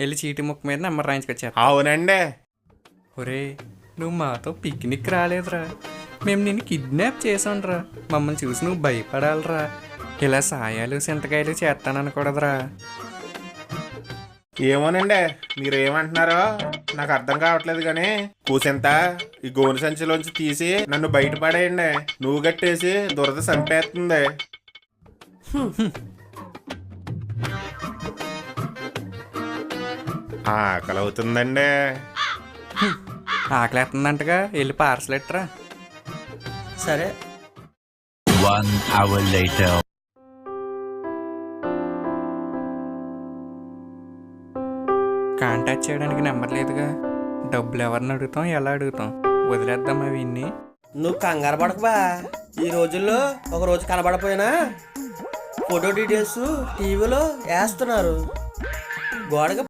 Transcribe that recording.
వెళ్ళి చీటి ముక్క మీద నెంబర్ రాయించుకొచ్చా. అవునండి. ఒరే, నువ్వు మాతో పిక్నిక్ రాలేదురా, మేము నిన్ను కిడ్నాప్ చేసాంరా. మమ్మల్ని చూసి నువ్వు భయపడాలరా. ఇలా సాయాలు సింతకాయలు చేస్తాననకూడదురా. ఏమోనండి, మీరేమంటున్నారో నాకు అర్థం కావట్లేదు. కానీ కూసెంత ఈ గోను సంచిలోంచి తీసి నన్ను బయటపడేయండి. నువ్వు గట్టేసి దురద చంపేస్తుంది. ఆకలి అవుతుందండి. ఆకలేస్తుందంటగా, వెళ్ళి పార్సల్ ఎట్టరా. సరే. 1 hour later. కాంటాక్ట్ చేయడానికి నెంబర్ లేదుగా. డబ్బులు ఎవరిని అడుగుతాం, ఎలా అడుగుతాం? వదిలేద్దాం అవి ఇన్ని. నువ్వు కంగారు పడకబా. ఈ రోజుల్లో ఒక రోజు కనబడపోయినా ఫోటో డీటెయిల్స్ టీవీలో వేస్తున్నారు. గోడకి